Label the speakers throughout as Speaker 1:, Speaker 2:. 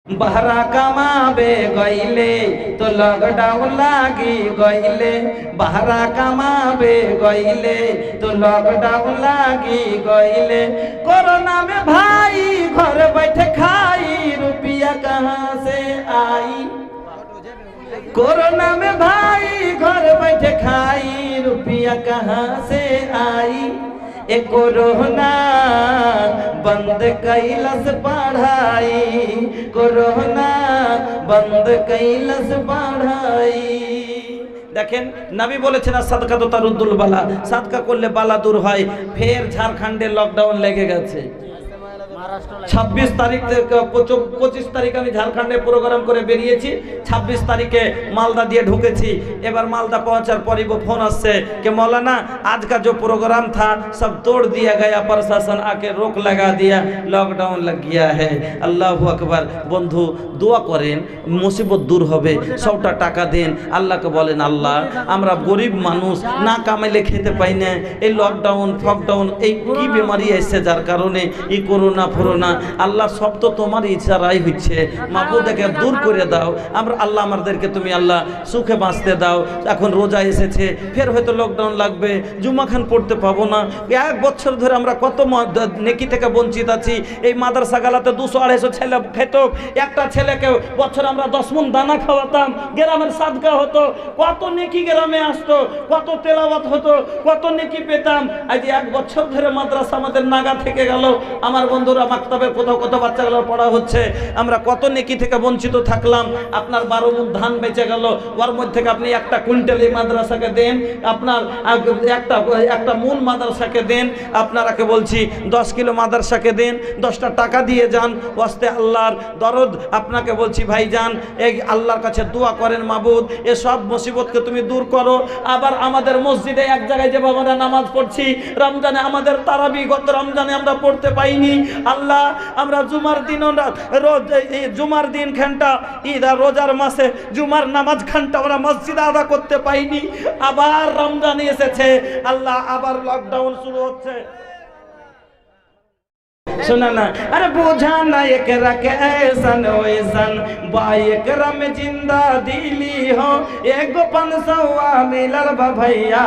Speaker 1: बहरा कमाबे गईले तो लॉकडाउन लागी गईले, बहरा कमाबे गईले तो लॉकडाउन लागी गईले। कोरोना में भाई घर बैठे खाई, रुपया कहाँ से आई। कोरोना में भाई घर बैठे खाई, रुपया कहाँ से आई। ए कोरोना बंद कैलस पढ़ाई, कोरोना बंद कैलस पढ़ाई। देखें नबी बोलेছেন সাদকা তো তারুদ্দুল বালা, সাদকা করলে বালা দূর হয়। ফের ঝাড়খণ্ডে লকডাউন লেগে গেছে। 26 তারিখ থেকে 25 তারিখ আমি ঝাড়খণ্ডে প্রোগ্রাম করে বেরিয়েছি, 26 তারিখে मालदा दिए ढुकेছি। এবার मालदा पहुंचार पर वो फोन आसছে कि मौलाना आज का जो प्रोग्राम था सब तोड़ दिया गया, प्रशासन आके रोक लगा दिया, लॉकडाउन लग गया है। अल्लाहु আকবার। বন্ধু দোয়া করেন মুসিবত দূর হবে, 100টা টাকা দেন, আল্লাহকে বলেন আল্লাহ আমরা গরিব মানুষ, না কামাইলে খেতে পাই না, এই লকডাউন ফকডাউন এই কি বেমারি এসেছে যার কারণে এই করোনা ফোরোনা, আল্লাহ সব তো তোমার ইচ্ছারাই হচ্ছে, মাবুদকে দূর করে দাও। আমরা আল্লাহ আমাদেরকে তুমি আল্লাহ সুখে বাঁচতে দাও। এখন রোজা এসেছে, ফের হয়তো লকডাউন লাগবে, জুমা খান পড়তে পাবো না। 1 বছর ধরে আমরা কত নেকি থেকে বঞ্চিত আছি। এই মাদ্রাসা গালাতে 200-250 ছেলে খেত, একটা ছেলেকে বছর আমরা 10 মণ দানা খাওয়াতাম, গ্রামের সাদকা হতো, কত নেকি গ্রামে আসতো, কত তেলাওয়াত হতো, কত নেকি পেতাম। আজ 1 বছর ধরে মাদ্রাসা আমাদের নাগা থেকে গেল। আমার বন্ধুরা মাকতাবের কোথাও কত বাচ্চাগুলো পড়া হচ্ছে, আমরা কত নেকি থেকে বঞ্চিত থাকলাম। আপনার 12 মণ ধান বেঁচে গেল, ওর মধ্যে থেকে আপনি 1টা কুইন্টাল এই মাদ্রাসাকে দেন, আপনার একটা মণ মাদ্রাসাকে দেন, আপনারাকে বলছি 10 কিলো মাদ্রাসাকে দেন, 10টা টাকা দিয়ে যান, ওয়াস্তে আল্লাহর দরদ আপনাকে বলছি ভাইজান, এই আল্লাহর কাছে দোয়া করেন মাবুদ এ সব মুসিবতকে তুমি দূর করো। আবার আমাদের মসজিদে এক জায়গায় যে আমরা নামাজ পড়ছি, রমজানে আমাদের তারাবি গত রমজানে আমরা পড়তে পাইনি। আল্লাহ আমরা জুমার দিন জুমার দিন ঘন্টা ঈদ আর রোজার মাসে জুমার নামাজ ঘন্টা আমরা মসজিদে আদা করতে পাইনি। আবার রমজান এসেছে, আল্লাহ আবার লকডাউন শুরু হচ্ছে। सुना ना अरे बुझाना एक रखे ऐसन वैसन बाइक रम जिंदा दिली हो, 1-500 मिलल बा भैया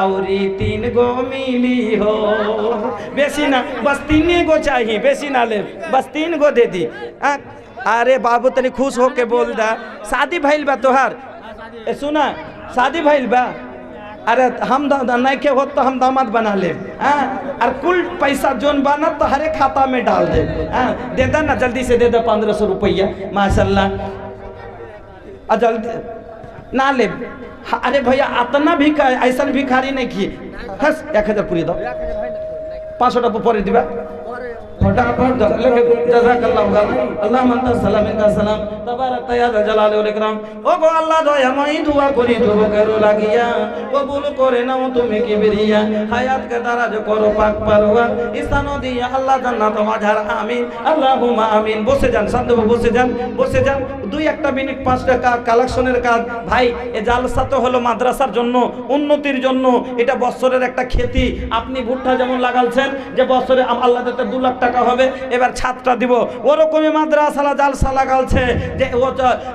Speaker 1: औरी 3 गो मिली हो। बेसी ना बस 3 गो चाहिए, बेसी ना ले, बस 3 गो दे दी। अरे बाबू तनी खुश होके बोल दा, शादी भइल बा तोहार? सुना शादी भइल बा? अरे हम नहीं के हो तो हम दामाद बना ले, और कुल पैसा जोन बना तो हरे खाता में डाल दे। दे दे ना जल्दी से दे दे 1500 रुपया माशाल्लाह, जल्दी ना ले। अरे भैया इतना भी ऐसा भिखारी नहीं किए, 1000 पूरी दो, 500टा पर दिबा फटाफट जज़ाकल्लाहु खैर। अल्लाह मंता सलाम का सलाम तबारक या जलाल वल इकराम। ओ गो अल्लाह दया मैं दुआ करी तो करो লাগিয়া কবুল করে নাও তুমি কিবরিয়া, হায়াত কে দারাজ করো পাক পারওয়ার, ইসানো দিয়া আল্লাহ জান্নাত ওয়াজহার আমিন আল্লাহুম্মা আমিন। বসে যান শান্তব, বসে যান, বসে যান। 2-1 মিনিট 5 টাকা কালেকশনের কাজ ভাই। এ জালসা তো হলো মাদ্রাসার জন্য, উন্নতির জন্য, এটা বছরের একটা খেতি। আপনি ভুট্টা যেমন লাগালছেন যে বছরে আল্লাহ দিতে 2 লাখ টাকা হবে, এবার ছাত্রটা দিব, ওরকমই মাদ্রাসালা জালসা লাগালছে যে ও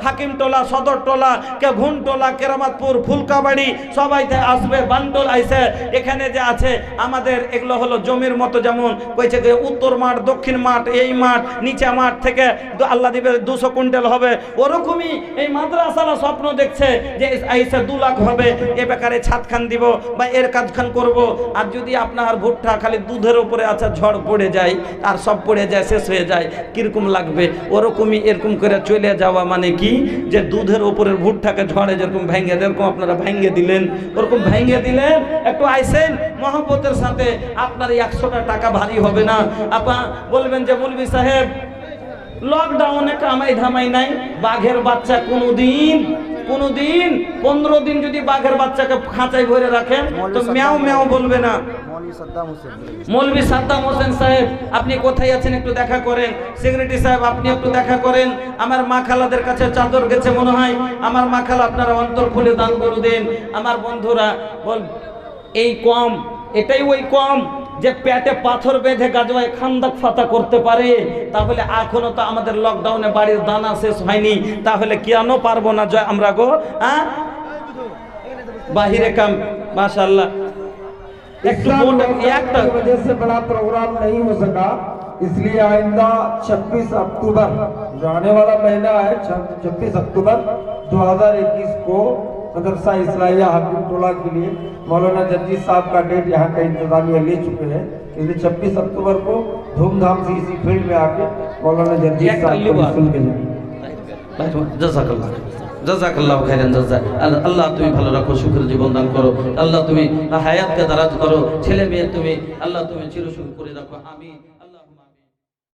Speaker 1: হাকিম টোলা, সদর টোলা, কে ঘুন টোলা, কেরামতপুর, ফুলকাবাড়ি সবাই আসবে, বান্ডল আইছে। এখানে যে আছে আমাদের এগুলো হলো জমির মতো, যেমন কইছে যে উত্তর মাঠ, দক্ষিণ মাঠ, এই মাঠ, নিচা মাঠ থেকে আল্লাহ দিবে 200 কুইন্টাল হবে। ওরকমই এই মাদ্রাসালা স্বপ্ন দেখছে যে আইসে 2 লাখ হবে, এ বেকারে ছাদ খান দিব বা এর কাজ খান করবো। আর যদি আপনার ভুট্টা খালি দুধের উপরে আছে, ঝড় পড়ে যায় আর সব পড়ে যায়, শেষ হয়ে যায়, কিরকম লাগবে? ওরকমই এরকম করে চলে যাওয়া মানে কি, যে দুধের উপরের ভুট্টাকে ঝড়ে যেরকম ভেঙে, যেরকম আপনারা ভেঙে দিলেন, ওরকম ভেঙে দিলেন। একটু আইসেন মহব্বতের সাথে, আপনার 100টা টাকা ভারী হবে না। আপা বলবেন যে মৌলভী সাহেব লকডাউনে কামাই ধামাই নাই, বাঘের বাচ্চা কোনোদিন 15 দিন যদি বাঘের বাচ্চাকে খাঁচায় ভরে রাখেন তো ম্যাও ম্যাও বলবে না। মৌলভী সাদ্দাম হোসেন সাহেব আপনি কোথায় আছেন একটু দেখা করেন। সেক্রেটারি সাহেব আপনি একটু দেখা করেন। আমার মা খালাদের কাছে চাদর গেছে মনে হয়, আমার মা খালা আপনারা অন্তর খুলে দান করে দেন। আমার বন্ধুরা বল এই কম, এটাই ওই কম যে পেটে পাথর বেঁধে গাজওয়ায় খান্দক ফাতা করতে পারে, তাহলে এখনো তো আমাদের লকডাউনে বাড়ির দানা শেষ হয়নি, তাহলে কেন পারবো না জয় আমরা গো? বাহিরে কাম माशाअल्लाह एक
Speaker 2: वजह से बड़ा प्रोग्राम नहीं हो सका, इसलिए आइंदा 26 अक्टूबर जो आने वाला महीना है 26 अक्टूबर 2021 को मदरसा इस्लाहिया हकीम टोला के लिए मौलाना जर्जी साहब का डेट यहाँ का इंतजामिया ले चुके हैं, इसलिए 26 अक्टूबर को धूमधाम से इसी फील्ड में आके मौलाना जर्जी साहब को सुन के
Speaker 1: जाएंगे। জাযাকাল্লাহু খাইরান জাযা। আল্লাহ তুমি ভালো রাখো, সুখের জীবন দান করো, আল্লাহ তুমি হায়াতকে দারাজ করো, ছেলে মেয়ে তুমি আল্লাহ তুমি চিরসুখ করে রাখো, আমিন।